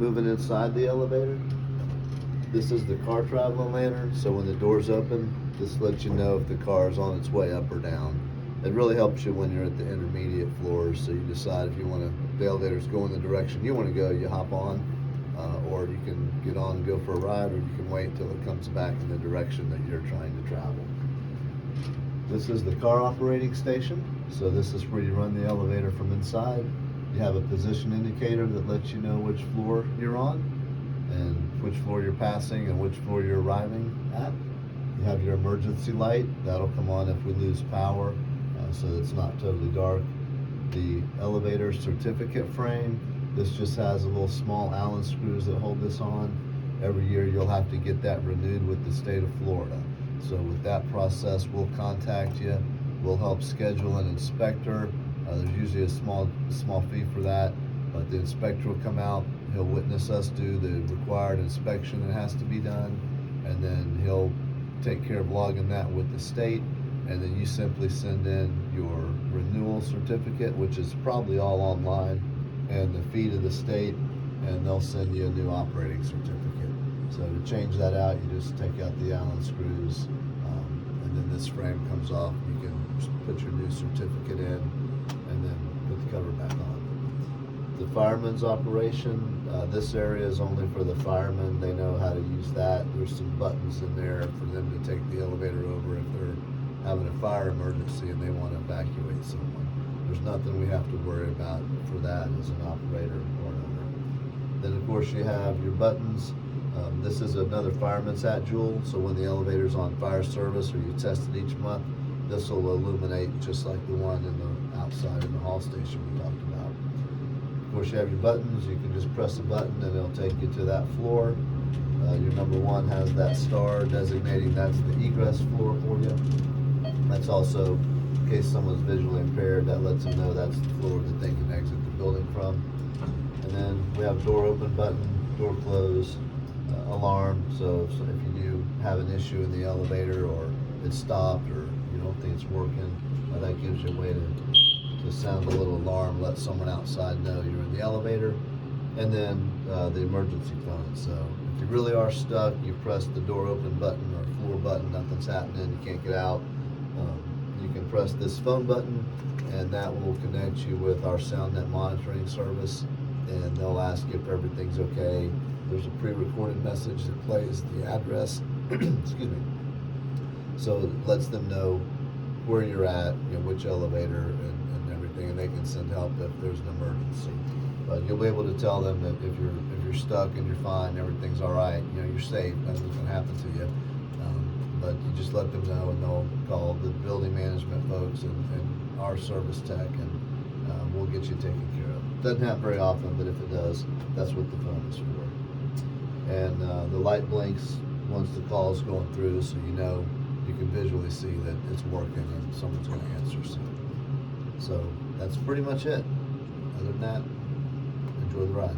moving inside the elevator. This is the car traveling lantern, so when the doors open, this lets you know if the car is on its way up or down. It really helps you when you're at the intermediate floors, so you decide if you want to, the elevator's going the direction you want to go, you hop on, or you can get on and go for a ride, or you can wait until it comes back in the direction that you're trying to travel. This is the car operating station, so this is where you run the elevator from inside. You have a position indicator that lets you know which floor you're on, and which floor you're passing and which floor you're arriving at. You have your emergency light, that'll come on if we lose power, so it's not totally dark. The elevator certificate frame, this just has a little small Allen screws that hold this on. Every year you'll have to get that renewed with the state of Florida. So with that process, we'll contact you, we'll help schedule an inspector. There's usually a small fee for that, but the inspector will come out, he'll witness us do the required inspection that has to be done, and then he'll take care of logging that with the state, and then you simply send in your renewal certificate, which is probably all online, and the fee to the state, and they'll send you a new operating certificate. So to change that out, you just take out the Allen screws, and then this frame comes off. You can put your new certificate in, and then put the cover back on. The fireman's operation, this area is only for the firemen. They know how to use that. There's some buttons in there for them to take the elevator over if they're having a fire emergency and they want to evacuate someone. There's nothing we have to worry about for that as an operator or owner. Then of course you have your buttons. This is another fireman's hat jewel, so when the elevator's on fire service or you test it each month, this will illuminate just like the one in the outside in the hall station we talked about. Of course, you have your buttons. You can just press a button and it'll take you to that floor. Your number one has that star designating that's the egress floor for you. That's also, in case someone's visually impaired, that lets them know that's the floor that they can exit the building from. And then we have door open button, door close, alarm. So if you do have an issue in the elevator or it's stopped or you don't think it's working, that gives you a way to sound a little alarm, let someone outside know you're in the elevator. And then the emergency phone. So if you really are stuck, you press the door open button or floor button, nothing's happening, you can't get out, you can press this phone button and that will connect you with our SoundNet monitoring service, and they'll ask if everything's okay. There's a pre-recorded message that plays the address, excuse me. So it lets them know where you're at, which elevator and everything, and they can send help if there's an emergency. But you'll be able to tell them that if you're stuck and you're fine, everything's all right, you're safe, nothing's gonna happen to you. But you just let them know, and they'll call the building management folks and our service tech, and we'll get you taken care of. Doesn't happen very often, but if it does, that's what the phone is for. And the light blinks once the call is going through, so you can visually see that it's working and someone's going to answer soon. So that's pretty much it. Other than that, enjoy the ride.